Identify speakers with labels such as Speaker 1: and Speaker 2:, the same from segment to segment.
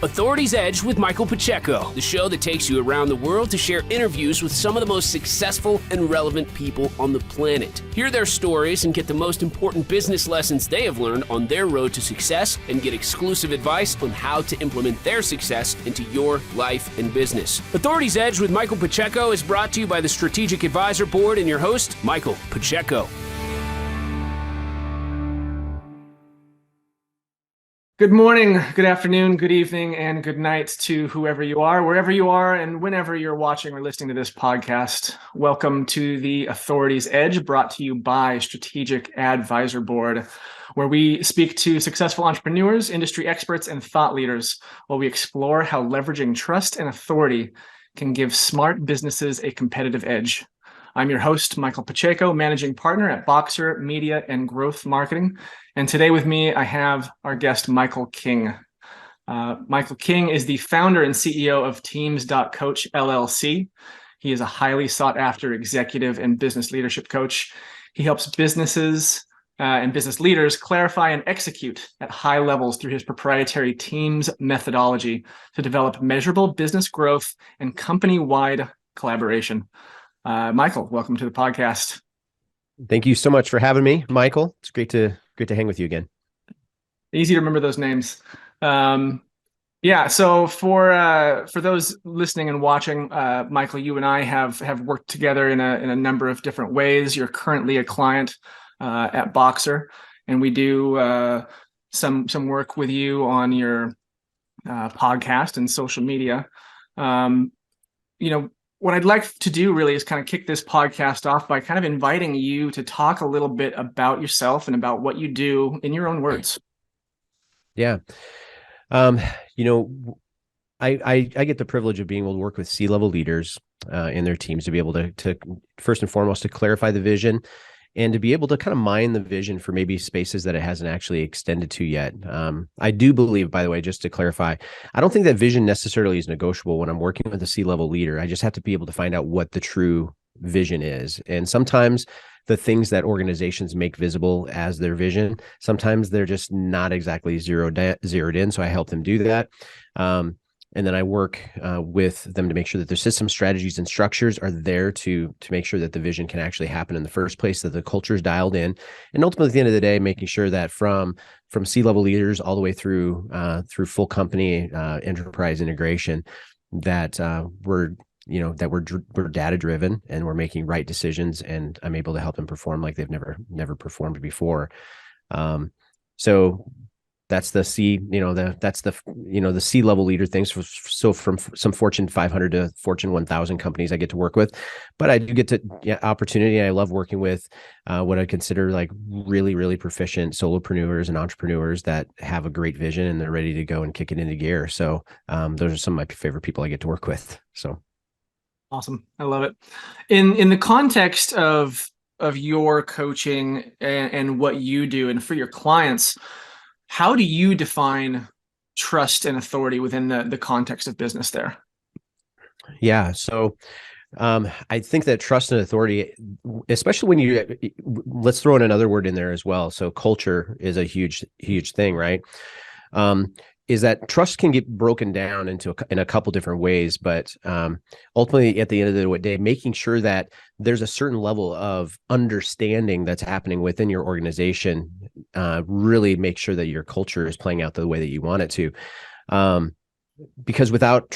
Speaker 1: Authority's Edge with Michael Pacheco, the show that takes you around the world to share interviews with some of the most successful and relevant people on the planet. Hear their stories and get the most important business lessons they have learned on their road to success, and get exclusive advice on how to implement their success into your life and business. Authority's Edge with Michael Pacheco is brought to you by the Strategic Advisor Board and your host, Michael Pacheco.
Speaker 2: Good morning, good afternoon, good evening, and good night to whoever you are, wherever you are, and whenever you're watching or listening to this podcast. Welcome to the Authority's Edge, brought to you by Strategic Advisor Board, where we speak to successful entrepreneurs, industry experts, and thought leaders while we explore how leveraging trust and authority can give smart businesses a competitive edge. I'm your host, Michael Pacheco, managing partner at Boxer Media and Growth Marketing. And today with me, I have our guest, Michael King. Michael King is the founder and CEO of Teams.Coach LLC. He is a highly sought after executive and business leadership coach. He helps businesses and business leaders clarify and execute at high levels through his proprietary Teams methodology to develop measurable business growth and company-wide collaboration. Michael, welcome to the podcast.
Speaker 3: Thank you so much for having me, Michael. It's great to hang with you again.
Speaker 2: Easy to remember those names. So for those listening and watching, Michael, you and I have worked together in a number of different ways. You're currently a client at Boxer, and we do some work with you on your podcast and social media. What I'd like to do really is kind of kick this podcast off by kind of inviting you to talk a little bit about yourself and about what you do in your own words.
Speaker 3: Yeah. I get the privilege of being able to work with C-level leaders and their teams to be able to first and foremost, to clarify the vision and to be able to kind of mine the vision for maybe spaces that it hasn't actually extended to yet. I do believe, by the way, just to clarify, I don't think that vision necessarily is negotiable when I'm working with a C-level leader. I just have to be able to find out what the true vision is. And sometimes the things that organizations make visible as their vision, sometimes they're just not exactly zeroed in. So I help them do that. And then I work with them to make sure that their system strategies and structures are there to make sure that the vision can actually happen in the first place, that the culture is dialed in. And ultimately, at the end of the day, making sure that from C-level leaders all the way through full company enterprise integration, that we're data driven and we're making right decisions, and I'm able to help them perform like they've never performed before. So that's the the C-level leader things. So from some Fortune 500 to Fortune 1000 companies I get to work with, but I do get opportunity. I love working with what I consider like really, really proficient solopreneurs and entrepreneurs that have a great vision and they're ready to go and kick it into gear. So those are some of my favorite people I get to work with. So
Speaker 2: awesome. I love it. In the context of your coaching and what you do and for your clients, how do you define trust and authority within the context of business there?
Speaker 3: Yeah. So I think that trust and authority, especially when let's throw in another word in there as well. So culture is a huge, huge thing, right? Is that trust can get broken down in a couple different ways, but ultimately at the end of the day, making sure that there's a certain level of understanding that's happening within your organization, really make sure that your culture is playing out the way that you want it to. Because without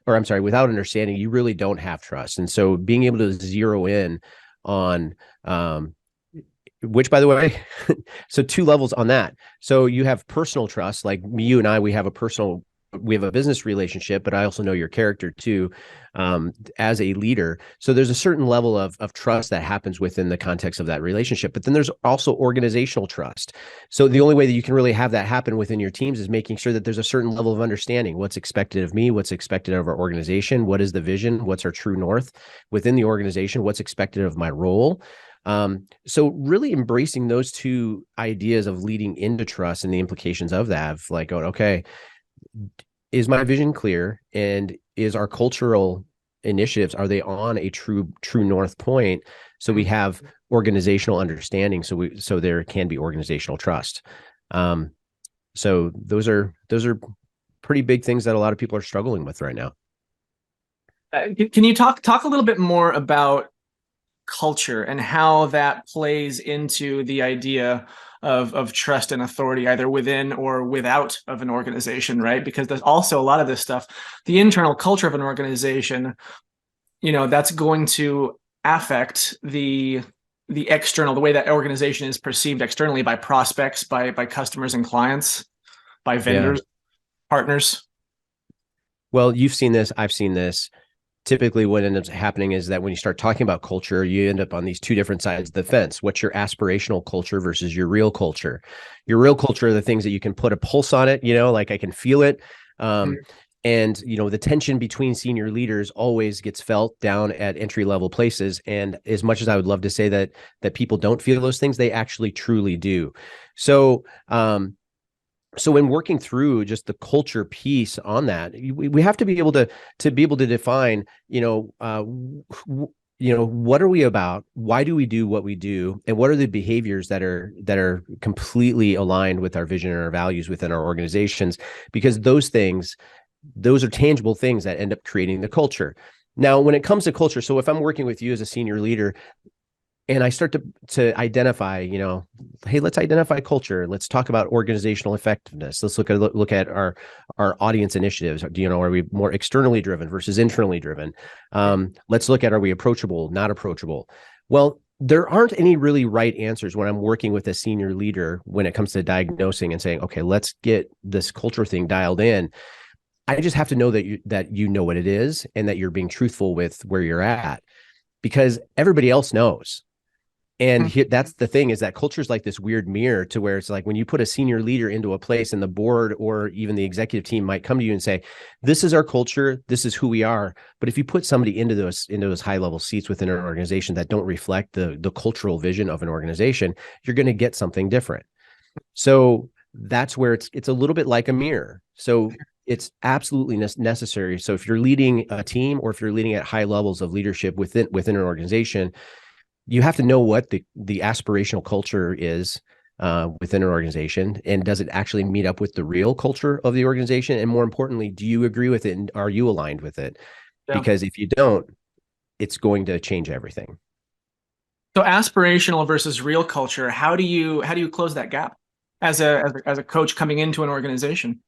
Speaker 3: understanding, you really don't have trust. And so being able to zero in on, which, by the way, so two levels on that. So you have personal trust, like you and I, we have a business relationship, but I also know your character too, as a leader. So there's a certain level of trust that happens within the context of that relationship. But then there's also organizational trust. So the only way that you can really have that happen within your teams is making sure that there's a certain level of understanding. What's expected of me? What's expected of our organization? What is the vision? What's our true north within the organization? What's expected of my role? So really embracing those two ideas of leading into trust and the implications of that, of like, okay, is my vision clear? And is our cultural initiatives, are they on a true north point? So we have organizational understanding. So there can be organizational trust. So those are pretty big things that a lot of people are struggling with right now.
Speaker 2: Can you talk a little bit more about culture and how that plays into the idea of trust and authority, either within or without of an organization, right? Because there's also a lot of this stuff, the internal culture of an organization, that's going to affect the external, the way that organization is perceived externally by prospects, by customers and clients, by vendors, partners.
Speaker 3: Well, you've seen this, I've seen this. Typically what ends up happening is that when you start talking about culture, you end up on these two different sides of the fence. What's your aspirational culture versus your real culture? Your real culture are the things that you can put a pulse on it, like I can feel it. And, the tension between senior leaders always gets felt down at entry level places. And as much as I would love to say that people don't feel those things, they actually truly do. So, so when working through just the culture piece on that, we have to be able to define, what are we about? Why do we do what we do? And what are the behaviors that are completely aligned with our vision and our values within our organizations? Because those are tangible things that end up creating the culture. Now, when it comes to culture, so if I'm working with you as a senior leader, and I start to identify, hey, let's identify culture. Let's talk about organizational effectiveness. Let's look at our audience initiatives. Are we more externally driven versus internally driven? Let's look at, are we approachable, not approachable? Well, there aren't any really right answers when I'm working with a senior leader when it comes to diagnosing and saying, okay, let's get this culture thing dialed in. I just have to know that you know what it is and that you're being truthful with where you're at, because everybody else knows. And that's the thing, is that culture is like this weird mirror to where it's like when you put a senior leader into a place and the board or even the executive team might come to you and say, this is our culture, this is who we are. But if you put somebody into those high level seats within an organization that don't reflect the cultural vision of an organization, you're going to get something different. So that's where it's a little bit like a mirror. So it's absolutely necessary. So if you're leading a team or if you're leading at high levels of leadership within an organization, you have to know what the aspirational culture is within an organization, and does it actually meet up with the real culture of the organization? And more importantly, do you agree with it and are you aligned with it? Yeah. Because if you don't, it's going to change everything.
Speaker 2: So aspirational versus real culture, how do you close that gap as a coach coming into an organization?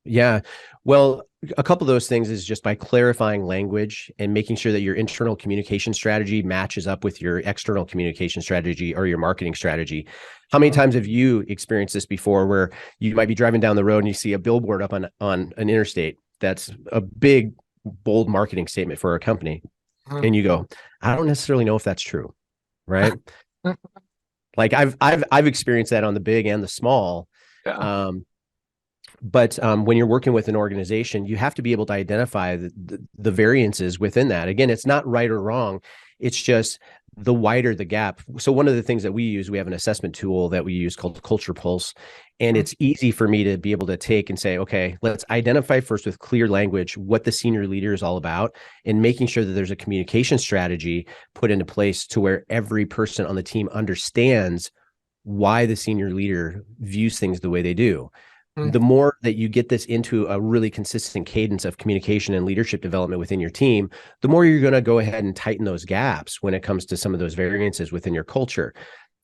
Speaker 3: Yeah. Well, a couple of those things is just by clarifying language and making sure that your internal communication strategy matches up with your external communication strategy or your marketing strategy. How many times have you experienced this before, where you might be driving down the road and you see a billboard up on an interstate that's a big, bold marketing statement for a company, and you go, I don't necessarily know if that's true, right? Like I've experienced that on the big and the small. Yeah. But when you're working with an organization, you have to be able to identify the variances within that. Again, it's not right or wrong. It's just the wider the gap. So one of the things that we have an assessment tool that we use called Culture Pulse. And it's easy for me to be able to take and say, okay, let's identify first with clear language what the senior leader is all about, and making sure that there's a communication strategy put into place to where every person on the team understands why the senior leader views things the way they do. The more that you get this into a really consistent cadence of communication and leadership development within your team, the more you're going to go ahead and tighten those gaps when it comes to some of those variances within your culture.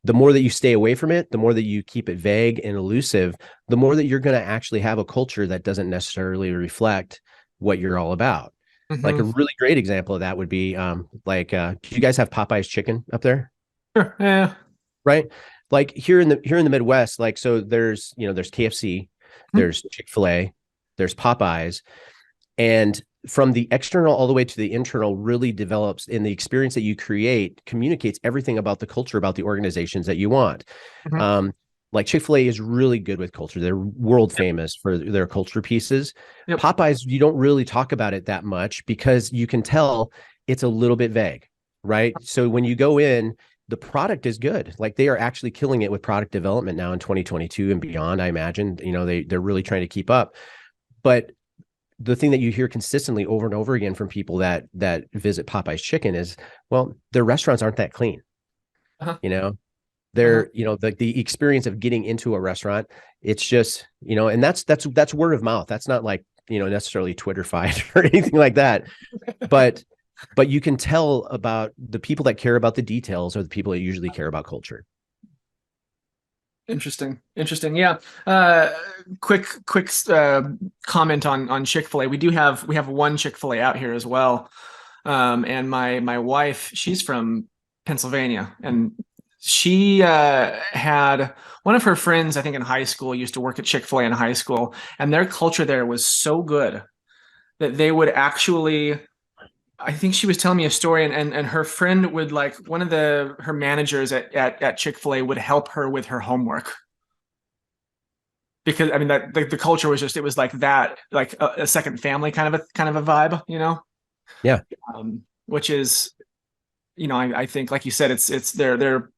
Speaker 3: The more that you stay away from it, the more that you keep it vague and elusive, the more that you're going to actually have a culture that doesn't necessarily reflect what you're all about. Like a really great example of that would be do you guys have Popeye's chicken up there?
Speaker 2: Sure. Yeah.
Speaker 3: Right. Like here in the Midwest, like, so there's KFC, there's Chick-fil-A, there's Popeyes, and from the external all the way to the internal really develops, in the experience that you create communicates everything about the culture, about the organizations that you want. Like Chick-fil-A is really good with culture. They're world famous for their culture pieces. Popeyes, you don't really talk about it that much because you can tell it's a little bit vague, right? So when you go in, the product is good. Like they are actually killing it with product development now in 2022 and beyond. I imagine, they're really trying to keep up. But the thing that you hear consistently over and over again from people that visit Popeye's Chicken is, well, their restaurants aren't that clean. They're, the experience of getting into a restaurant, it's just, and that's word of mouth. That's not like, necessarily Twitterfied or anything like that. But you can tell about the people that care about the details are the people that usually care about culture.
Speaker 2: Interesting. Yeah. Quick comment on Chick-fil-A. We have one Chick-fil-A out here as well. And my wife, she's from Pennsylvania, and she had one of her friends, I think in high school, used to work at Chick-fil-A in high school, and their culture there was so good that they would actually, I think she was telling me a story, and her friend would, like, one of her managers at Chick-fil-A would help her with her homework. Because I mean that the culture was just, it was like that, like a second family kind of a vibe,
Speaker 3: Yeah.
Speaker 2: Which is, I think, like you said, it's they're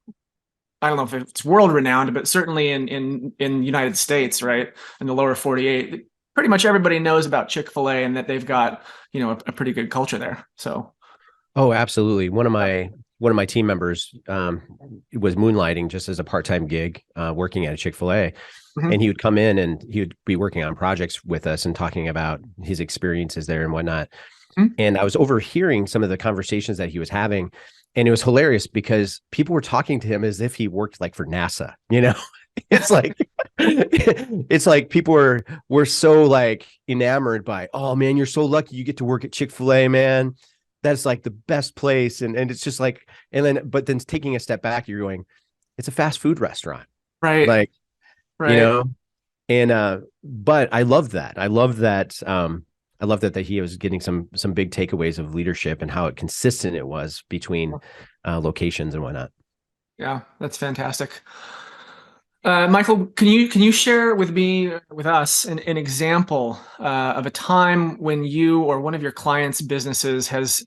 Speaker 2: I don't know if it's world renowned, but certainly in United States, right, in the lower 48, pretty much everybody knows about Chick-fil-A, and that they've got, a pretty good culture there. So,
Speaker 3: oh, absolutely. One of my team members was moonlighting just as a part-time gig, working at a Chick-fil-A.
Speaker 2: Mhm.
Speaker 3: And he would come in and he would be working on projects with us and talking about his experiences there and whatnot.
Speaker 2: Mhm.
Speaker 3: And I was overhearing some of the conversations that he was having, and it was hilarious because people were talking to him as if he worked like for NASA. It's like it's like people were so like enamored by, oh man, you're so lucky you get to work at Chick-fil-A, man. That's like the best place. And it's just like, but then taking a step back, you're going, it's a fast food restaurant.
Speaker 2: Right.
Speaker 3: Like,
Speaker 2: right.
Speaker 3: And but I love that. I love that he was getting some big takeaways of leadership and how consistent it was between locations and whatnot.
Speaker 2: Yeah, that's fantastic. Michael, can you share with us an example of a time when you or one of your clients' businesses has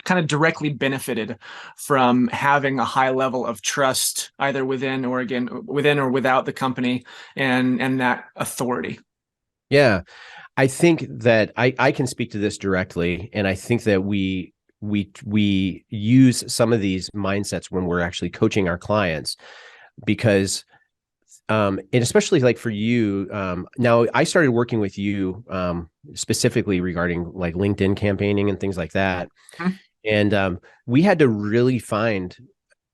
Speaker 2: kind of directly benefited from having a high level of trust, either within or without the company, and that authority?
Speaker 3: Yeah, I think that I can speak to this directly, and I think that we use some of these mindsets when we're actually coaching our clients, because and especially like for you, now I started working with you specifically regarding like LinkedIn campaigning and things like that.
Speaker 2: Hmm.
Speaker 3: And we had to really find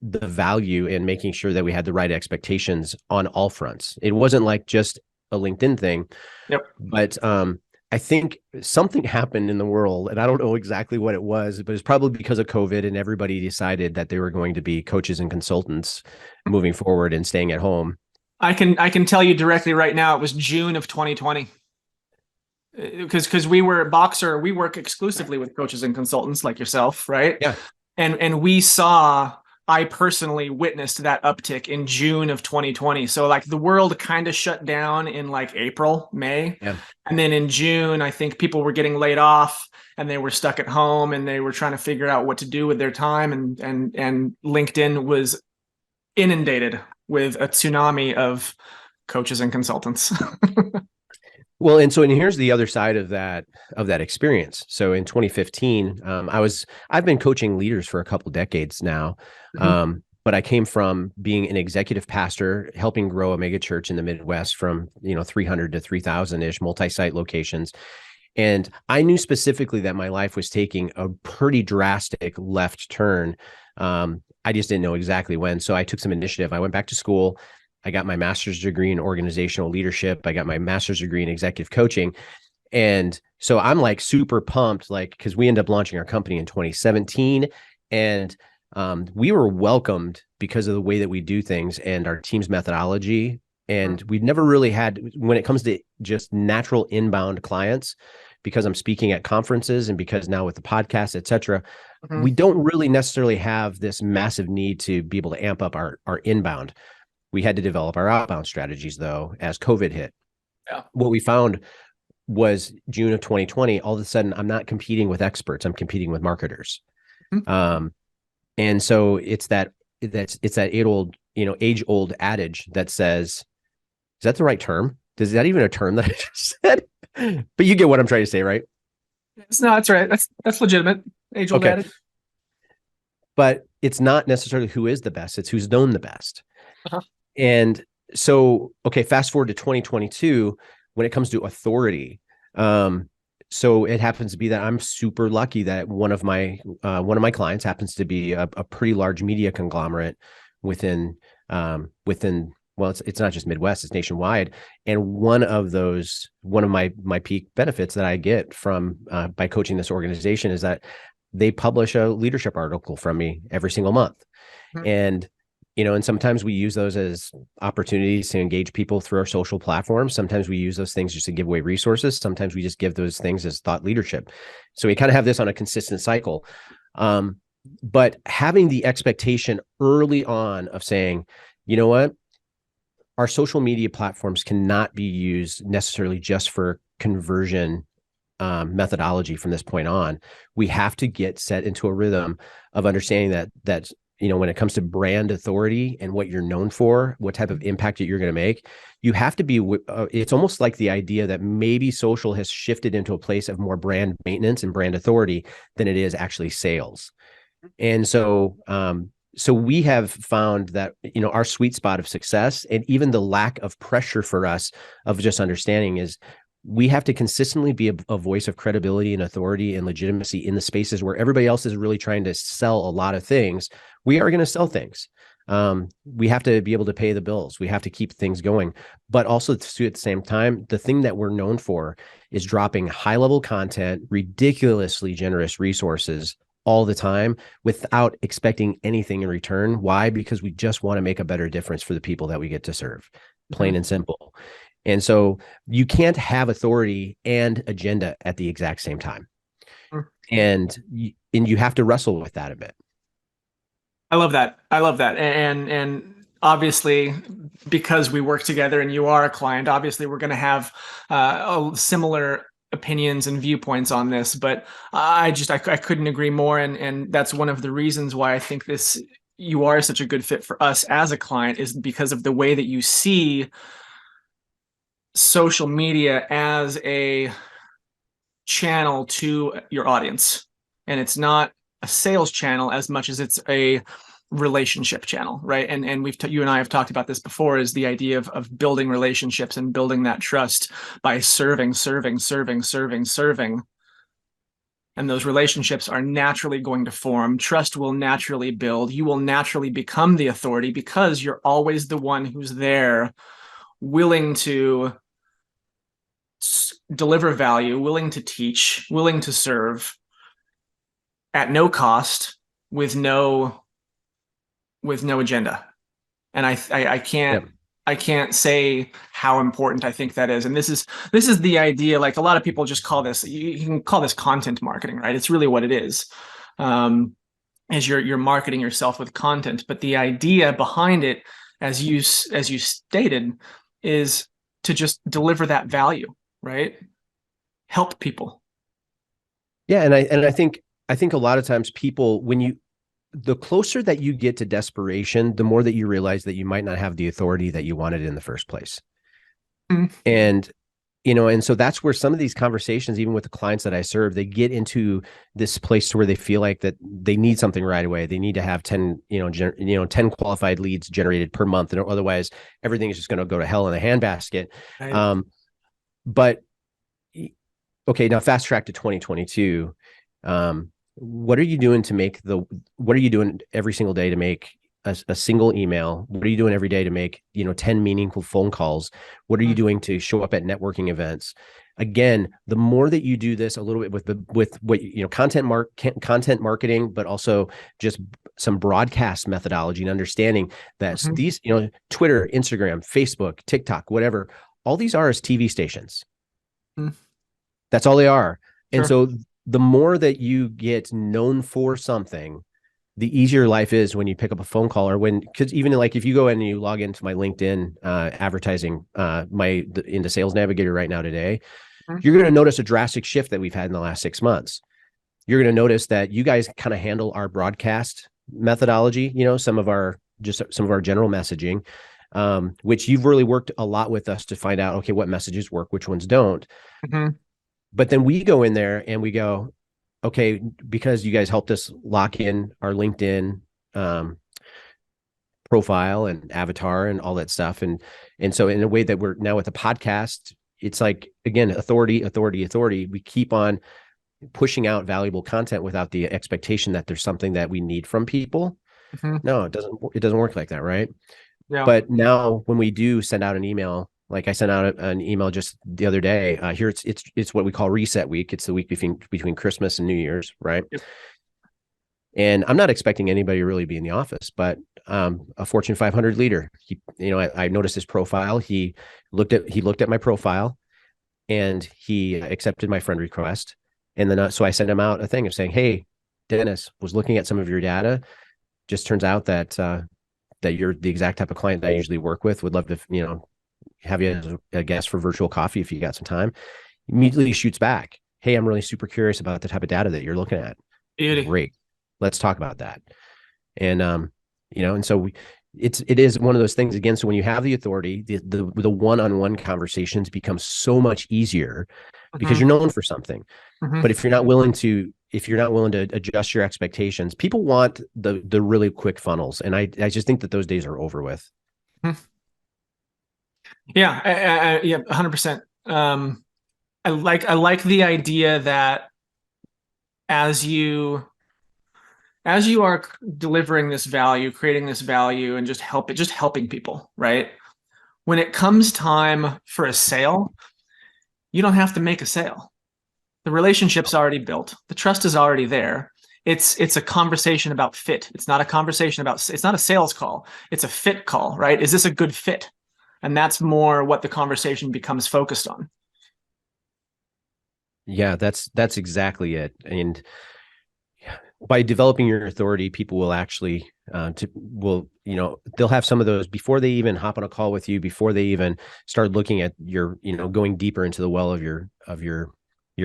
Speaker 3: the value in making sure that we had the right expectations on all fronts. It wasn't like just a LinkedIn thing.
Speaker 2: Yep.
Speaker 3: But I think something happened in the world, and I don't know exactly what it was, but it's probably because of COVID, and everybody decided that they were going to be coaches and consultants moving forward and staying at home.
Speaker 2: I can tell you directly right now, it was June of 2020. Because we work exclusively with coaches and consultants like yourself, right?
Speaker 3: Yeah.
Speaker 2: And I personally witnessed that uptick in June of 2020. So like the world kind of shut down in like April, May.
Speaker 3: Yeah.
Speaker 2: And then in June, I think people were getting laid off and they were stuck at home and they were trying to figure out what to do with their time. And LinkedIn was inundated with a tsuami of coaches and consultants.
Speaker 3: Well, and here's the other side of that experience. So in 2015, I've been coaching leaders for a couple decades now.
Speaker 2: Mhm.
Speaker 3: But I came from being an executive pastor, helping grow a mega church in the Midwest from 300 to 3,000 ish multi-site locations. And I knew specifically that my life was taking a pretty drastic left turn. I just didn't know exactly when. So I took some initiative. I went back to school. I got my master's degree in organizational leadership. I got my master's degree in executive coaching. And so I'm like super pumped, like, because we ended up launching our company in 2017. And we were welcomed because of the way that we do things and our team's methodology. And we'd never really had, when it comes to just natural inbound clients, because I'm speaking at conferences and because now with the podcast, et cetera, we don't really necessarily have this massive need to be able to amp up our inbound. We had to develop our outbound strategies, though, as COVID hit.
Speaker 2: Yeah.
Speaker 3: What we found was June of 2020, all of a sudden, I'm not competing with experts. I'm competing with marketers.
Speaker 2: Mhm.
Speaker 3: And so it's that age old adage that says, is that the right term? Is that even a term that I just said? But you get what I'm trying to say, right?
Speaker 2: No, that's right. That's legitimate. Age old adage.
Speaker 3: but it's not necessarily who is the best, it's who's known the best.
Speaker 2: Uh-huh.
Speaker 3: And so, okay, fast forward to 2022, when it comes to authority. So it happens to be that I'm super lucky that one of my clients happens to be a pretty large media conglomerate within well, it's not just Midwest, it's nationwide. And one of my peak benefits that I get from by coaching this organization is that they publish a leadership article from me every single month.
Speaker 2: Mhm.
Speaker 3: And and sometimes we use those as opportunities to engage people through our social platforms. Sometimes we use those things just to give away resources. Sometimes we just give those things as thought leadership. So we kind of have this on a consistent cycle. But having the expectation early on of saying, you know what, our social media platforms cannot be used necessarily just for conversion methodology from this point on. We have to get set into a rhythm of understanding that when it comes to brand authority and what you're known for, what type of impact that you're going to make, you have to be, it's almost like the idea that maybe social has shifted into a place of more brand maintenance and brand authority than it is actually sales. And so, so we have found that, our sweet spot of success and even the lack of pressure for us of just understanding is we have to consistently be a voice of credibility and authority and legitimacy in the spaces where everybody else is really trying to sell a lot of things. We are going to sell things. We have to be able to pay the bills. We have to keep things going, but also at the same time, the thing that we're known for is dropping high level content, ridiculously generous resources all the time without expecting anything in return. Why? Because we just want to make a better difference for the people that we get to serve, plain and simple. And so you can't have authority and agenda at the exact same time. And you have to wrestle with that a bit.
Speaker 2: I love that. And obviously, because we work together and you are a client, obviously we're going to have similar opinions and viewpoints on this. But I couldn't agree more. And that's one of the reasons why I think you are such a good fit for us as a client, is because of the way that you see social media as a channel to your audience. And it's not a sales channel as much as it's a relationship channel, right? And you and I have talked about this before, is the idea of building relationships and building that trust by serving. And those relationships are naturally going to form. Trust will naturally build. You will naturally become the authority because you're always the one who's there, willing to deliver value, willing to teach, willing to serve at no cost, with no agenda. And I can't say how important I think that is. And this is the idea. Like, a lot of people just call this, you can call this content marketing, right? It's really what it is. Is you're marketing yourself with content, but the idea behind it, as you stated, is to just deliver that value, right? Help people.
Speaker 3: Yeah, and I think a lot of times people, the closer that you get to desperation, the more that you realize that you might not have the authority that you wanted in the first place. Mm-hmm. And so that's where some of these conversations, even with the clients that I serve, they get into this place to where they feel like that they need something right away. They need to have 10 qualified leads generated per month, and otherwise everything is just going to go to hell in a handbasket. Right. But okay, now fast track to 2022. What are you doing every single day to make a single email? What are you doing every day to make 10 meaningful phone calls? What are you doing to show up at networking events? Again, the more that you do this a little bit with what content marketing, but also just some broadcast methodology and understanding that these Twitter, Instagram, Facebook, TikTok, whatever, all these are is TV stations. That's all they are. Sure. And so the more that you get known for something, the easier life is when you pick up a phone call, or because even like if you go in and you log into my LinkedIn advertising, into Sales Navigator right now today, you're going to notice a drastic shift that we've had in the last 6 months. You're going to notice that you guys kind of handle our broadcast methodology, some of our general messaging, which you've really worked a lot with us to find out, okay, what messages work, which ones don't. Mm-hmm. But then we go in there and we go, okay, because you guys helped us lock in our LinkedIn profile and avatar and all that stuff. And so in a way that we're now with the podcast, it's like, again, authority. We keep on pushing out valuable content without the expectation that there's something that we need from people.
Speaker 2: Mm-hmm.
Speaker 3: No, it doesn't work like that. Right.
Speaker 2: Yeah.
Speaker 3: But now when we do send out an email, like I sent out an email just the other day, here it's what we call reset week. It's the week between Christmas and New Year's. Right.
Speaker 2: Yep.
Speaker 3: And I'm not expecting anybody to really be in the office, but a Fortune 500 leader, I noticed his profile. He looked at my profile and he accepted my friend request. And then, so I sent him out a thing of saying, "Hey, Dennis, was looking at some of your data. Just turns out that you're the exact type of client that I usually work with. Would love to, have you as a guest for virtual coffee if you got some time." Immediately shoots back, "Hey, I'm really super curious about the type of data that you're looking at."
Speaker 2: Beauty.
Speaker 3: Great. Let's talk about that. And, and so it is one of those things again. So when you have the authority, the one-on-one conversations become so much easier because you're known for something.
Speaker 2: Mm-hmm.
Speaker 3: But if you're not willing to adjust your expectations, people want the really quick funnels. And I just think that those days are over with.
Speaker 2: Mm-hmm. Yeah. Yeah. 100%. I like the idea that as you are delivering this value, creating this value, and just helping people, right? When it comes time for a sale, you don't have to make a sale. The relationship's already built. The trust is already there. It's a conversation about fit. It's not a sales call. It's a fit call, right? Is this a good fit? And that's more what the conversation becomes focused on.
Speaker 3: Yeah, that's exactly it. And by developing your authority, people will actually they'll have some of those before they even hop on a call with you, before they even start looking at your, going deeper into the well of your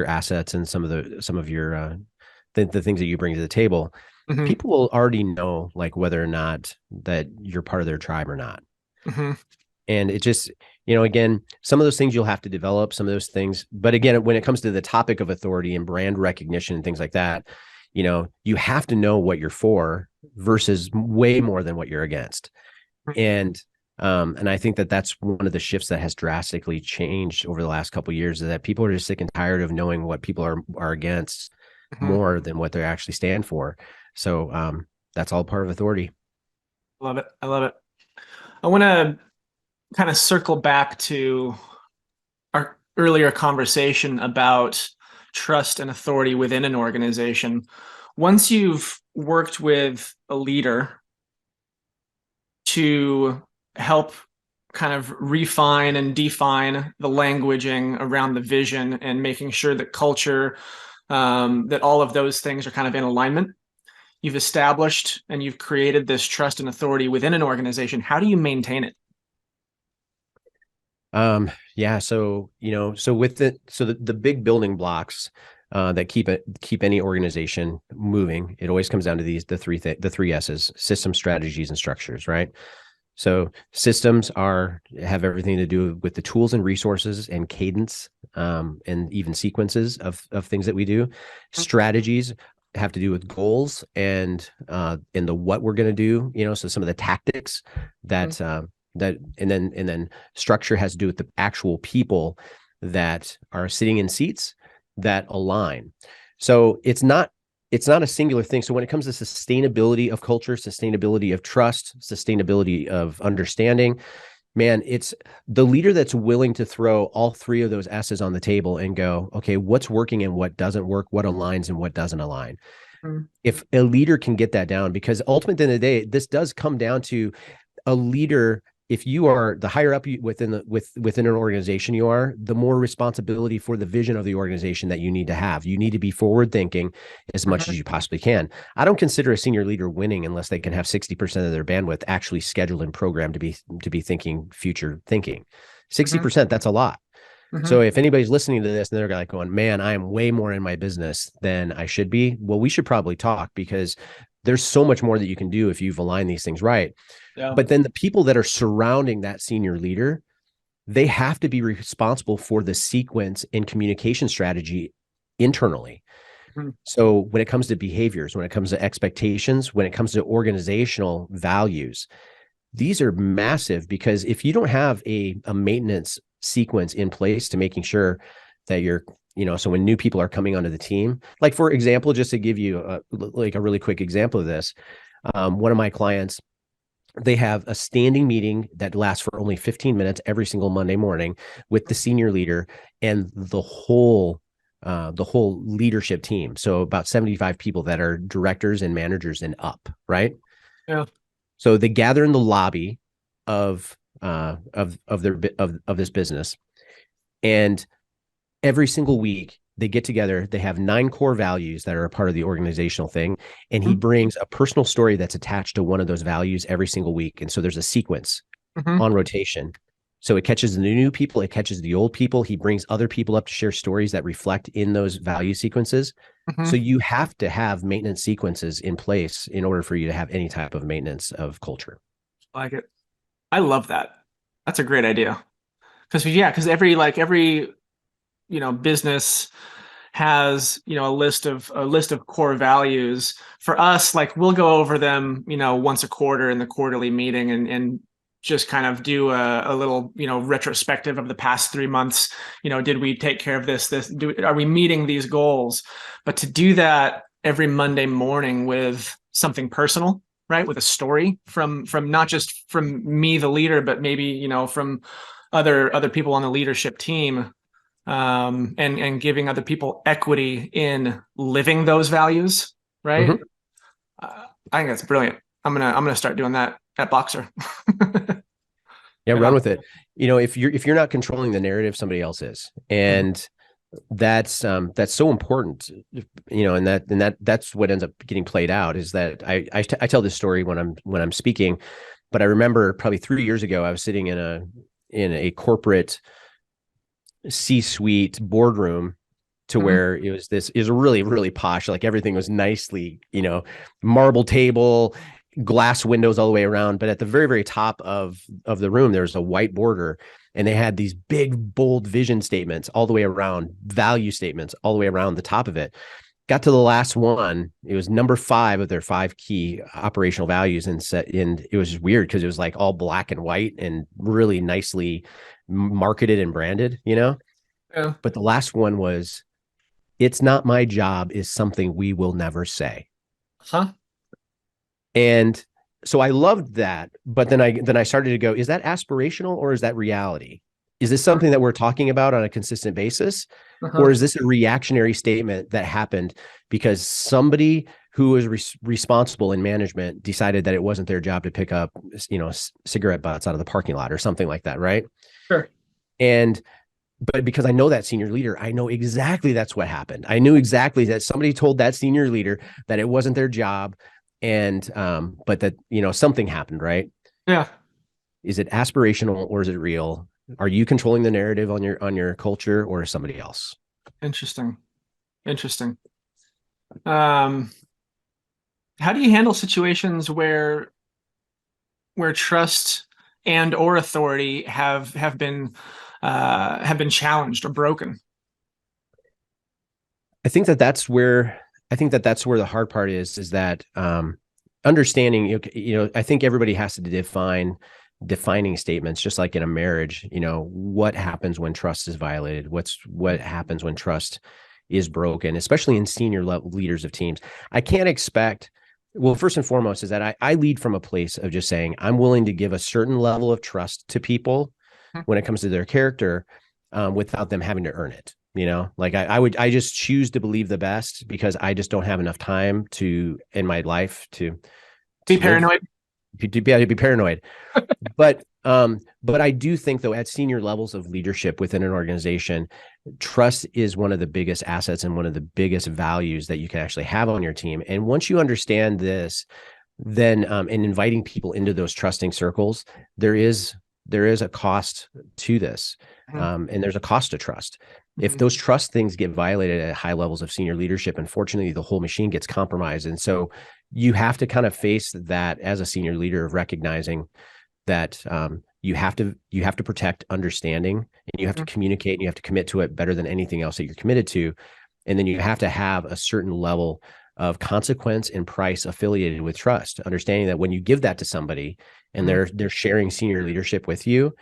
Speaker 3: assets and some of your the things that you bring to the table.
Speaker 2: Mm-hmm.
Speaker 3: People will already know like whether or not that you're part of their tribe or not.
Speaker 2: Mm-hmm.
Speaker 3: And it just, again, some of those things you'll have to develop, some of those things. But again, when it comes to the topic of authority and brand recognition and things like that, you have to know what you're for versus way more than what you're against. And I think that that's one of the shifts that has drastically changed over the last couple of years, is that people are just sick and tired of knowing what people are against more than what they actually stand for. So that's all part of authority.
Speaker 2: Love it. I love it. I want to kind of circle back to our earlier conversation about trust and authority within an organization. Once you've worked with a leader to help kind of refine and define the languaging around the vision and making sure that culture, that all of those things are kind of in alignment, you've established and you've created this trust and authority within an organization. How do you maintain it?
Speaker 3: Yeah. So, the big building blocks, that keep any organization moving, it always comes down to the three S's: systems, strategies, and structures, right? So systems have everything to do with the tools and resources and cadence, and even sequences of things that we do. Strategies have to do with goals and the what we're going to do, so some of the tactics that, and then structure has to do with the actual people that are sitting in seats that align. So it's not a singular thing. So when it comes to sustainability of culture, sustainability of trust, sustainability of understanding, man, it's the leader that's willing to throw all three of those S's on the table and go, okay, what's working and what doesn't work, what aligns and what doesn't align. If a leader can get that down, because ultimately, at the end of the day, this does come down to a leader. If you are the higher up within an organization you are, the more responsibility for the vision of the organization that you need to have. You need to be forward thinking as much as you possibly can. I don't consider a senior leader winning unless they can have 60% of their bandwidth actually scheduled and programmed to be thinking future thinking. 60%, that's a lot. So if anybody's listening to this and they're like going, man, I am way more in my business than I should be. Well, we should probably talk, because there's so much more that you can do if you've aligned these things right. Yeah. But then the people that are surrounding that senior leader, they have to be responsible for the sequence and communication strategy internally.
Speaker 2: Mhm.
Speaker 3: So when it comes to behaviors, when it comes to expectations, when it comes to organizational values, these are massive, because if you don't have a maintenance sequence in place to making sure that you're, so when new people are coming onto the team, like for example, just to give you a really quick example of this, one of my clients, they have a standing meeting that lasts for only 15 minutes every single Monday morning with the senior leader and the whole leadership team. So about 75 people that are directors and managers and up, right?
Speaker 2: Yeah.
Speaker 3: So they gather in the lobby of this business, and every single week they get together. They have 9 core values that are a part of the organizational thing, and he
Speaker 2: Mhm.
Speaker 3: brings a personal story that's attached to one of those values every single week. And so there's a sequence
Speaker 2: Mhm.
Speaker 3: on rotation. So it catches the new people, it catches the old people. He brings other people up to share stories that reflect in those value sequences. So
Speaker 2: Mhm.
Speaker 3: you have to have maintenance sequences in place in order for you to have any type of maintenance of culture.
Speaker 2: I like it. I love that. That's a great idea. Because every business has a list of core values. For us, like we'll go over them once a quarter in the quarterly meeting, and just kind of do a little retrospective of the past 3 months. Did we take care of are we meeting these goals? But to do that every Monday morning with something personal, right, with a story from not just from me the leader, but maybe from other people on the leadership team, and giving other people equity in living those values, right?
Speaker 3: Mhm.
Speaker 2: I think that's brilliant. I'm gonna start doing that at Boxer.
Speaker 3: Yeah,
Speaker 2: Yeah.
Speaker 3: run with it. If you're not controlling the narrative, somebody else is,
Speaker 2: Mhm.
Speaker 3: and that's so important. That's what ends up getting played out, is that I tell this story when I'm speaking, but I remember probably 3 years ago I was sitting in a corporate C-suite boardroom, to
Speaker 2: Mhm.
Speaker 3: where it was really, really posh. Like everything was nicely, marble table, glass windows all the way around. But at the very, very top of the room, there was a white border, and they had these big, bold vision statements all the way around, value statements all the way around the top of it. Got to the last one. It was number 5 of their 5 key operational values, and it was just weird because it was like all black and white and really nicely marketed and branded.
Speaker 2: Yeah.
Speaker 3: But the last one was, "It's not my job" is something we will never say.
Speaker 2: Huh?
Speaker 3: And so I loved that, but then I started to go, is that aspirational or is that reality? Is this something that we're talking about on a consistent basis? Or
Speaker 2: Uh-huh.
Speaker 3: is this a reactionary statement that happened because somebody who was responsible in management decided that it wasn't their job to pick up, cigarette butts out of the parking lot or something like that, right?
Speaker 2: Sure.
Speaker 3: And but because I know that senior leader, I know exactly that's what happened. I knew exactly that somebody told that senior leader that it wasn't their job, and but that something happened, right?
Speaker 2: Yeah.
Speaker 3: Is it aspirational or is it real? Are you controlling the narrative on your culture, or is somebody else?
Speaker 2: Interesting. Interesting. Um, how do you handle situations where trust and or authority have been challenged or broken?
Speaker 3: I think that that's where the hard part is that understanding. I think everybody has to define defining statements, just like in a marriage. What happens when trust is violated? What happens when trust is broken, especially in senior level leaders of teams? I can't expect. Well, first and foremost is that I lead from a place of just saying I'm willing to give a certain level of trust to people when it comes to their character, without them having to earn it. Like I just choose to believe the best because I just don't have enough time in my life to
Speaker 2: Be
Speaker 3: live,
Speaker 2: paranoid.
Speaker 3: to be paranoid. But I do think, though, at senior levels of leadership within an organization, trust is one of the biggest assets and one of the biggest values that you can actually have on your team. And once you understand this, then in inviting people into those trusting circles, there is a cost to this,
Speaker 2: Mhm.
Speaker 3: and there's a cost to trust. If
Speaker 2: Mhm.
Speaker 3: those trust things get violated at high levels of senior leadership, unfortunately, the whole machine gets compromised. And so you have to kind of face that as a senior leader, of recognizing that you have to protect understanding, and you have to
Speaker 2: Mhm.
Speaker 3: communicate, and you have to commit to it better than anything else that you're committed to. And then you have to have a certain level of consequence and price affiliated with trust, understanding that when you give that to somebody and they're sharing senior leadership with you,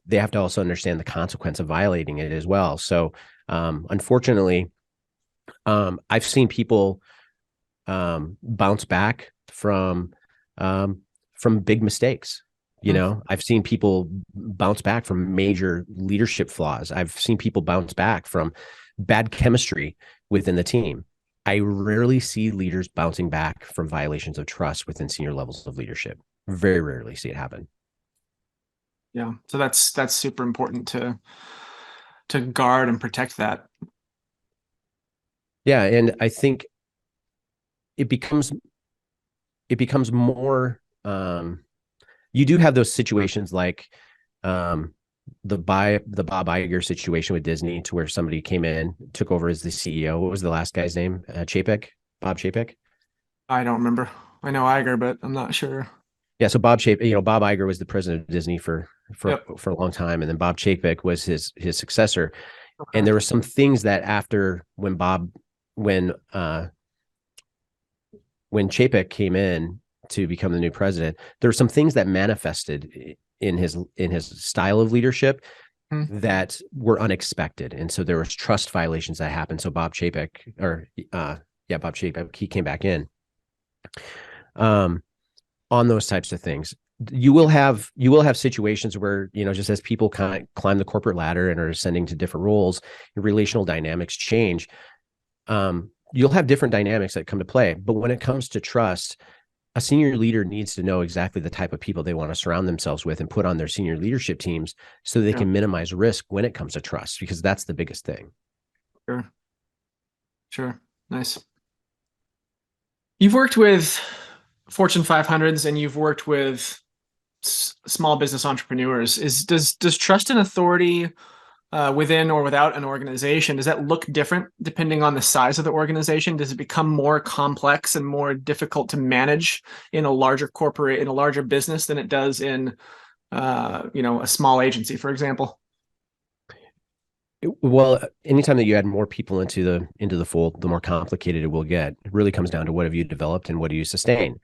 Speaker 3: they have to also understand the consequence of violating it as well. So unfortunately, I've seen people bounce back from big mistakes. I've seen people bounce back from major leadership flaws. I've seen people bounce back from bad chemistry within the team. I rarely see leaders bouncing back from violations of trust within senior levels of leadership. Very rarely see it happen.
Speaker 2: Yeah. So that's super important to guard and protect that.
Speaker 3: Yeah. And I think it becomes more, you do have those situations like the Bob Iger situation with Disney, to where somebody came in, took over as the CEO. What was the last guy's name? Chapek? Bob Chapek?
Speaker 2: I don't remember. I know Iger, but I'm not sure.
Speaker 3: Yeah, so Bob Iger was the president of Disney for
Speaker 2: Yep.
Speaker 3: a long time, and then Bob Chapek was his successor.
Speaker 2: Okay.
Speaker 3: And there were some things that after when Chapek came in to become the new president, there were some things that manifested in his style of leadership that were unexpected, and so there was trust violations that happened. So Bob Chapek, he came back in. On those types of things, you will have situations where, just as people kind of climb the corporate ladder and are ascending to different roles, relational dynamics change. You'll have different dynamics that come to play, but when it comes to trust, a senior leader needs to know exactly the type of people they want to surround themselves with and put on their senior leadership teams so they can minimize risk when it comes to trust, because that's the biggest thing.
Speaker 2: Sure. Nice. You've worked with Fortune 500s and you've worked with small business entrepreneurs. Does trust and authority within or without an organization, does that look different depending on the size of the organization? Does it become more complex and more difficult to manage in a larger business than it does in a small agency, for example?
Speaker 3: Well, anytime that you add more people into the fold, the more complicated it will get. It really comes down to what have you developed and what do you sustain.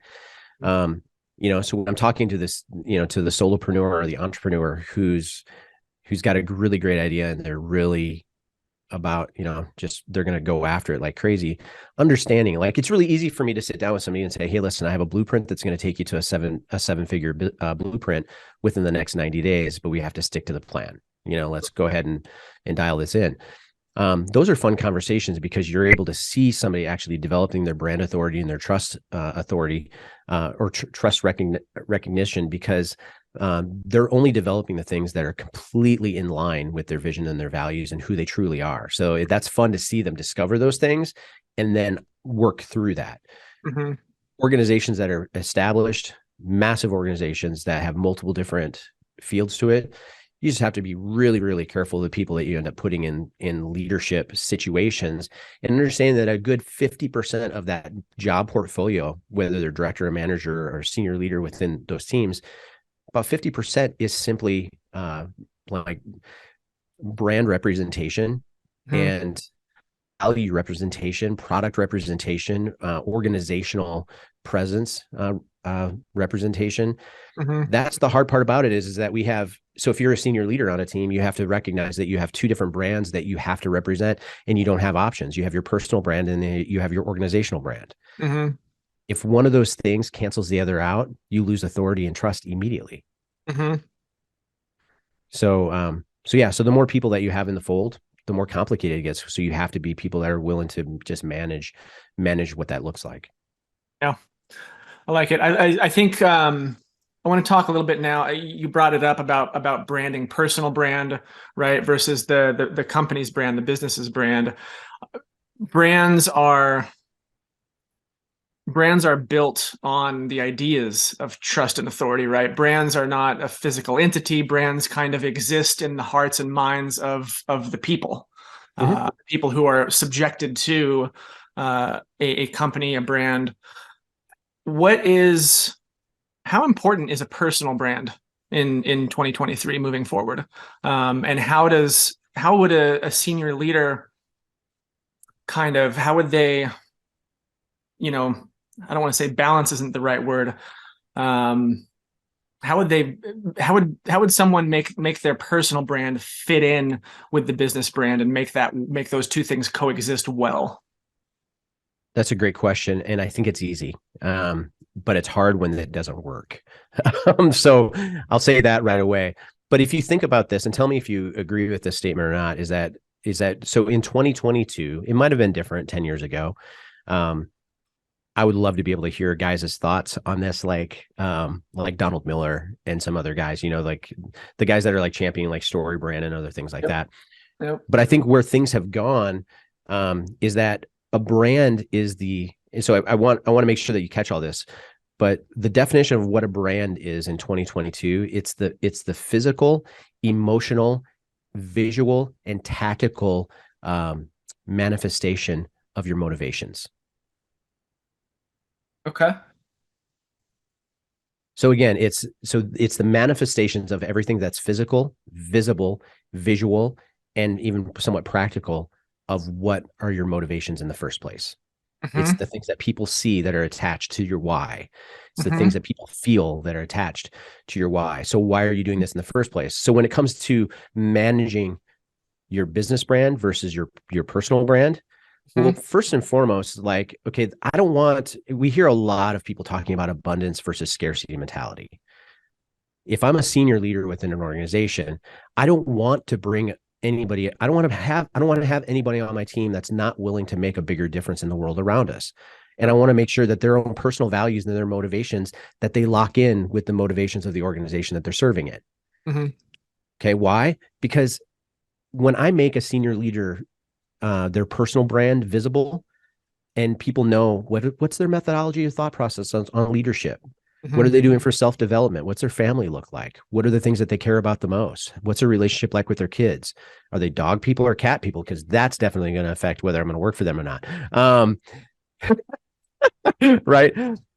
Speaker 3: So when I'm talking to this, to the solopreneur or the entrepreneur who's got a really great idea and they're really about, just they're going to go after it like crazy, understanding, like, it's really easy for me to sit down with somebody and say, hey, listen, I have a blueprint that's going to take you to a seven-figure blueprint within the next 90 days, but we have to stick to the plan. Let's go ahead and dial this in. Those are fun conversations because you're able to see somebody actually developing their brand authority and their trust authority or trust recognition, because they're only developing the things that are completely in line with their vision and their values and who they truly are. So that's fun to see them discover those things and then work through that. Mm-hmm. Organizations that are established, massive organizations that have multiple different fields to it, you just have to be really, really careful of the people that you end up putting in leadership situations, and understand that a good 50% of that job portfolio, whether they're director or manager or senior leader within those teams, about 50% is simply like brand representation and value representation, product representation, organizational presence representation. That's the hard part about it is that we have, so if you're a senior leader on a team, you have to recognize that you have two different brands that you have to represent, and you don't have options. You have your personal brand and you have your organizational brand. If one of those things cancels the other out, you lose authority and trust immediately. So the more people that you have in the fold, the more complicated it gets. So you have to be people that are willing to just manage what that looks like. Yeah,
Speaker 2: I like it. I think I want to talk a little bit now. You brought it up about branding, personal brand, right, versus the company's brand, the business's brand. Brands are built on the ideas of trust and authority, right? Brands are not a physical entity. Brands kind of exist in the hearts and minds of the people, people who are subjected to a company, a brand. How important is a personal brand in 2023 moving forward? And how would a senior leader kind of, how would they, you know, I don't want to say balance isn't the right word. How would they, how would someone make their personal brand fit in with the business brand and make those two things coexist well?
Speaker 3: That's a great question. And I think it's easy. But it's hard when it doesn't work. So I'll say that right away. But if you think about this and tell me if you agree with this statement or not, is that so in 2022, it might have been different 10 years ago. I would love to be able to hear guys' thoughts on this, like Donald Miller and some other guys, like the guys that are like championing like story brand and other things like that.
Speaker 2: Yep.
Speaker 3: But I think where things have gone is that a brand is so I want to make sure that you catch all this, but the definition of what a brand is in 2022, it's the physical, emotional, visual, and tactical manifestation of your motivations.
Speaker 2: Okay.
Speaker 3: So again, it's the manifestations of everything that's physical, visible, visual, and even somewhat practical of what are your motivations in the first place. Mm-hmm. It's the things that people see that are attached to your why. It's the things that people feel that are attached to your why. So why are you doing this in the first place? So when it comes to managing your business brand versus your personal brand, well, first and foremost, like, okay, we hear a lot of people talking about abundance versus scarcity mentality. If I'm a senior leader within an organization, I don't want to bring anybody. I don't want to have anybody on my team that's not willing to make a bigger difference in the world around us. And I want to make sure that their own personal values and their motivations, that they lock in with the motivations of the organization that they're serving it. Mm-hmm. Okay. Why? Because when I make a senior leader their personal brand visible, and people know what's their methodology or thought process on leadership. Mm-hmm. What are they doing for self-development? What's their family look like? What are the things that they care about the most? What's their relationship like with their kids? Are they dog people or cat people? Because that's definitely going to affect whether I'm going to work for them or not. Right.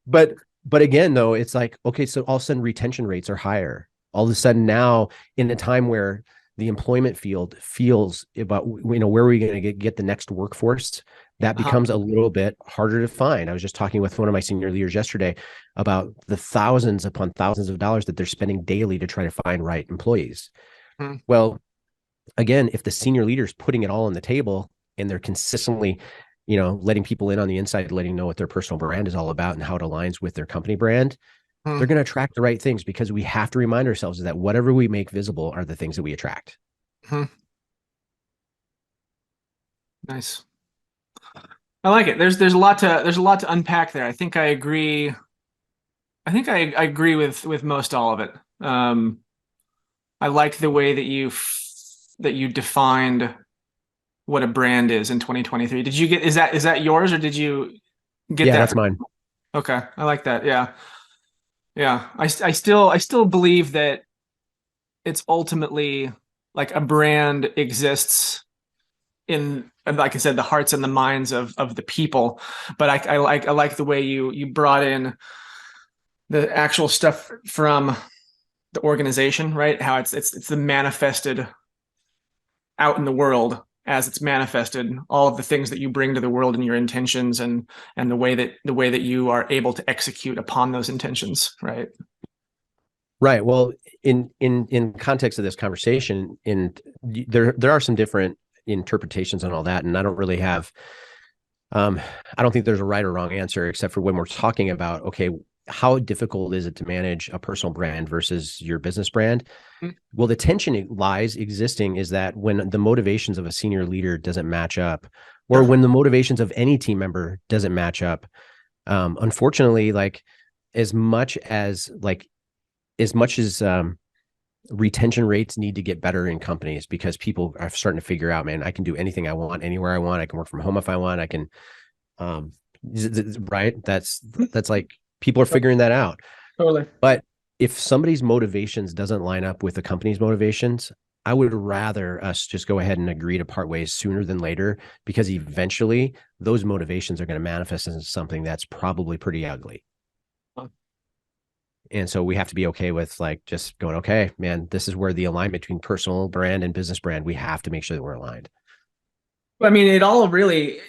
Speaker 3: But again, though, it's like, okay, so all of a sudden retention rates are higher. All of a sudden now, in a time where the employment field feels about, where are we going to get the next workforce? That becomes a little bit harder to find. I was just talking with one of my senior leaders yesterday about the thousands upon thousands of dollars that they're spending daily to try to find right employees. Well, again, if the senior leader is putting it all on the table and they're consistently, letting people in on the inside, letting know what their personal brand is all about and how it aligns with their company brand, they're going to attract the right things, because we have to remind ourselves that whatever we make visible are the things that we attract.
Speaker 2: Nice. I like it. There's a lot to unpack there. I think I agree. I agree with most all of it. I like the way that you defined what a brand is in 2023. Did you is that yours, or did you get that?
Speaker 3: Yeah, that's mine.
Speaker 2: Okay. I like that. Yeah. Yeah. I still believe that it's ultimately like a brand exists in, like I said, the hearts and the minds of the people. But I like the way you brought in the actual stuff from the organization, right? How it's the manifested out in the world, as it's manifested, all of the things that you bring to the world and your intentions and the way that you are able to execute upon those intentions, right?
Speaker 3: Right. Well, in context of this conversation, there are some different interpretations on all that, and I don't really have I don't think there's a right or wrong answer, except for when we're talking about, okay, how difficult is it to manage a personal brand versus your business brand? Well, the tension existing is that when the motivations of a senior leader doesn't match up, or when the motivations of any team member doesn't match up, unfortunately, like as much as retention rates need to get better in companies, because people are starting to figure out, man, I can do anything I want, anywhere I want. I can work from home if I want. I can, right. That's like, people are figuring that out.
Speaker 2: Totally.
Speaker 3: But if somebody's motivations doesn't line up with the company's motivations, I would rather us just go ahead and agree to part ways sooner than later, because eventually those motivations are going to manifest into something that's probably pretty ugly. And so we have to be okay with like just going, okay, man, this is where the alignment between personal brand and business brand, we have to make sure that we're aligned.
Speaker 2: I mean, it all really,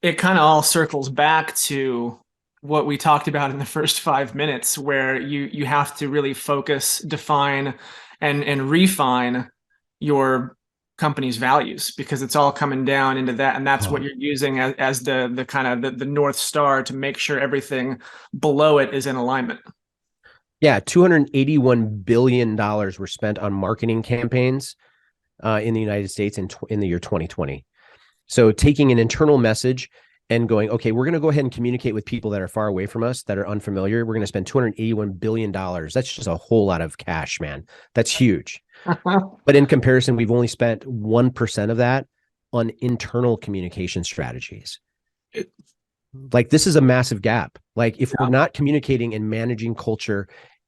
Speaker 2: it kind of all circles back to what we talked about in the first 5 minutes, where you have to really focus, define, and refine your company's values, because it's all coming down into that, and that's what you're using as the kind of the North Star to make sure everything below it is in alignment.
Speaker 3: Yeah, $281 billion were spent on marketing campaigns in the United States in the year 2020. So taking an internal message and going, okay, we're going to go ahead and communicate with people that are far away from us, that are unfamiliar. We're going to spend $281 billion. That's just a whole lot of cash, man. That's huge. But in comparison, we've only spent 1% of that on internal communication strategies. Like, this is a massive gap. Like, if we're not communicating and managing culture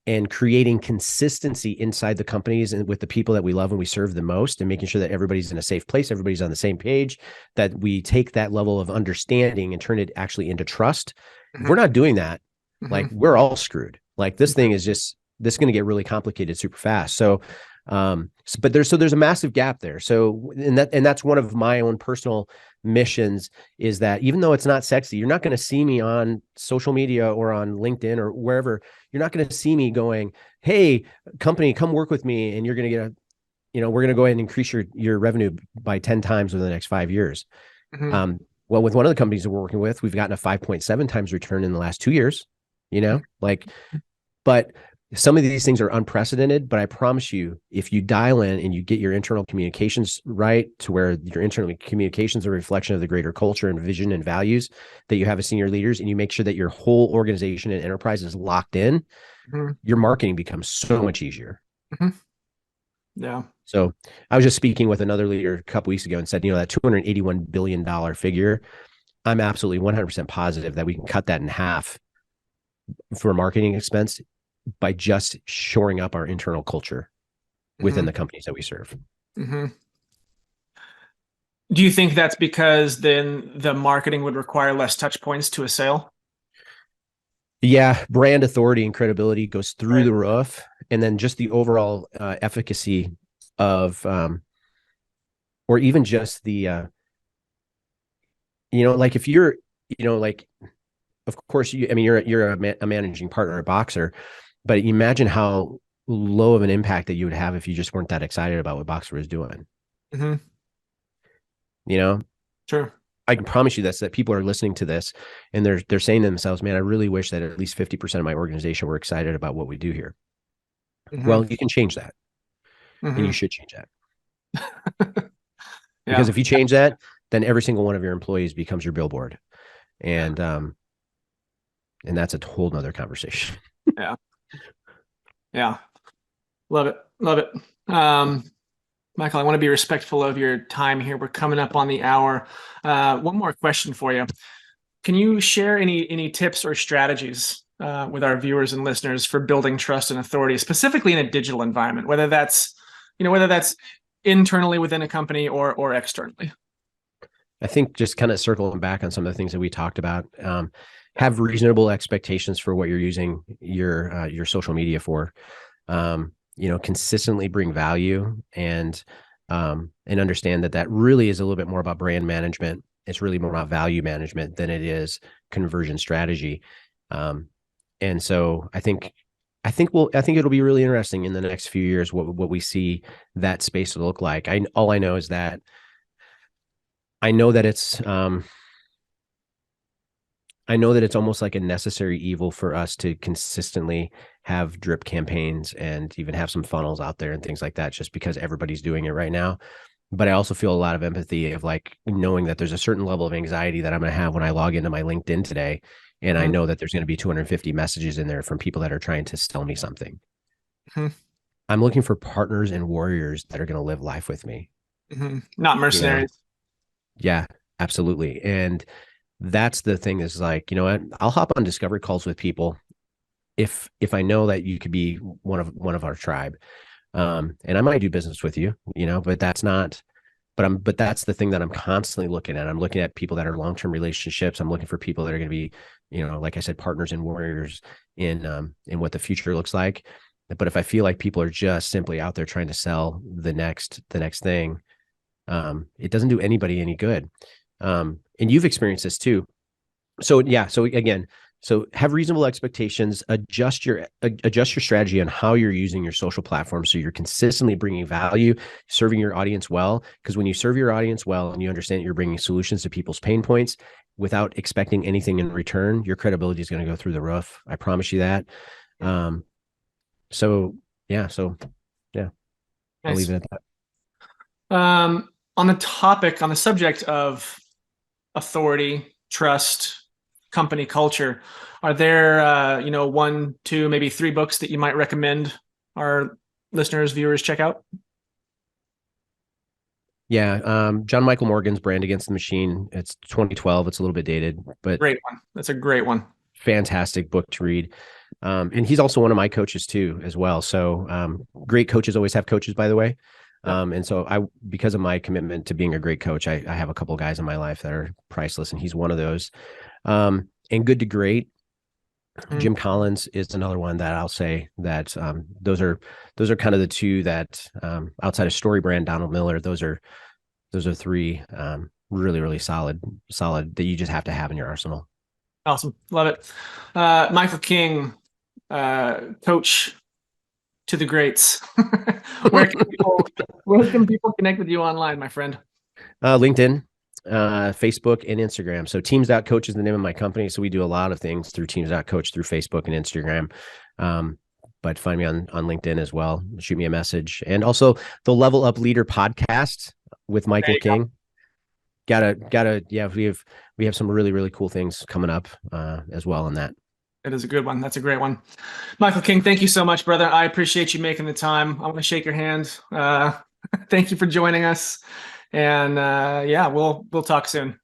Speaker 3: and creating consistency inside the companies and with the people that we love and we serve the most, and making sure that everybody's in a safe place, everybody's on the same page, that we take that level of understanding and turn it actually into trust. If we're not doing that, like, we're all screwed. Like, this thing is just, this is going to get really complicated super fast. So, but there's a massive gap there. So, and that's one of my own personal missions, is that even though it's not sexy, you're not going to see me on social media or on LinkedIn or wherever. You're not going to see me going, hey, company, come work with me, and you're going to get we're going to go ahead and increase your revenue by 10 times within the next 5 years. Well, with one of the companies that we're working with, we've gotten a 5.7 times return in the last 2 years, but some of these things are unprecedented. But I promise you, if you dial in and you get your internal communications right, to where your internal communications are a reflection of the greater culture and vision and values that you have as senior leaders, and you make sure that your whole organization and enterprise is locked in, your marketing becomes so much easier.
Speaker 2: Yeah.
Speaker 3: So I was just speaking with another leader a couple weeks ago and said, that $281 billion figure, I'm absolutely 100% positive that we can cut that in half for marketing expense by just shoring up our internal culture within the companies that we serve.
Speaker 2: Do you think that's because then the marketing would require less touch points to a sale?
Speaker 3: Yeah, brand authority and credibility goes through the roof, and then just the overall efficacy of, or even just the, like, if you're, like, of course, you're a managing partner, a boxer, but imagine how low of an impact that you would have if you just weren't that excited about what Boxer was doing.
Speaker 2: Sure.
Speaker 3: I can promise you that people are listening to this and they're saying to themselves, man, I really wish that at least 50% of my organization were excited about what we do here. Well, you can change that, and you should change that. Because if you change that, then every single one of your employees becomes your billboard. And that's a whole nother conversation.
Speaker 2: Yeah. Love it. Michael, I want to be respectful of your time here. We're coming up on the hour. One more question for you. Can you share any tips or strategies with our viewers and listeners for building trust and authority, specifically in a digital environment, whether that's internally within a company or externally?
Speaker 3: I think just kind of circling back on some of the things that we talked about, have reasonable expectations for what you're using your social media for. Consistently bring value, and understand that really is a little bit more about brand management. It's really more about value management than it is conversion strategy. And so I think it'll be really interesting in the next few years what we see that space to look like. All I know is that I know that it's almost like a necessary evil for us to consistently have drip campaigns and even have some funnels out there and things like that, just because everybody's doing it right now. But I also feel a lot of empathy of, like, knowing that there's a certain level of anxiety that I'm going to have when I log into my LinkedIn today. And I know that there's going to be 250 messages in there from people that are trying to sell me something. I'm looking for partners and warriors that are going to live life with me.
Speaker 2: Not mercenaries.
Speaker 3: Yeah, absolutely. And that's the thing, is like, I'll hop on discovery calls with people if I know that you could be one of our tribe. And I might do business with you, but that's the thing that I'm constantly looking at. I'm looking at people that are long-term relationships. I'm looking for people that are going to be, like I said, partners and warriors in what the future looks like. But if I feel like people are just simply out there trying to sell the next thing, it doesn't do anybody any good. and you've experienced this too. So yeah, so again, so have reasonable expectations, adjust your strategy on how you're using your social platforms so you're consistently bringing value, serving your audience well. Because when you serve your audience well and you understand you're bringing solutions to people's pain points without expecting anything in return, your credibility is going to go through the roof. I promise you that. So yeah, nice. I'll leave it at that.
Speaker 2: On the subject of authority, trust, company culture, are there 1, 2, maybe 3 books that you might recommend our listeners, viewers check out?
Speaker 3: Yeah, John Michael Morgan's Brand Against the Machine. It's 2012. It's a little bit dated, but
Speaker 2: great one. That's a great one.
Speaker 3: Fantastic book to read. And he's also one of my coaches too, as well. So great coaches always have coaches, by the way. And so because of my commitment to being a great coach, I have a couple of guys in my life that are priceless, and he's one of those. And Good to Great, Jim Collins is another one that I'll say that those are kind of the two that outside of Story Brand, Donald Miller, those are 3 really, really solid that you just have to have in your arsenal.
Speaker 2: Awesome. Love it. Michael King, coach to the greats. Where can people connect with you online, my friend?
Speaker 3: LinkedIn, Facebook, and Instagram. So Teams.coach is the name of my company. So we do a lot of things through Teams.coach, through Facebook and Instagram. But find me on LinkedIn as well. Shoot me a message. And also the Level Up Leader podcast with Michael King. Gotta, yeah, we have some really, really cool things coming up as well on that.
Speaker 2: It is a good one. That's a great one. Michael King, thank you so much, brother. I appreciate you making the time. I want to shake your hand. Thank you for joining us. And we'll talk soon.
Speaker 3: All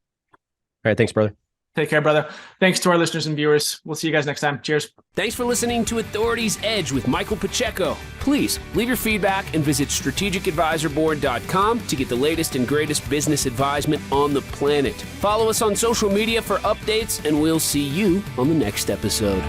Speaker 3: right. Thanks, brother.
Speaker 2: Take care, brother. Thanks to our listeners and viewers. We'll see you guys next time. Cheers.
Speaker 1: Thanks for listening to Authority's Edge with Michael Pacheco. Please leave your feedback and visit strategicadvisorboard.com to get the latest and greatest business advisement on the planet. Follow us on social media for updates, and we'll see you on the next episode.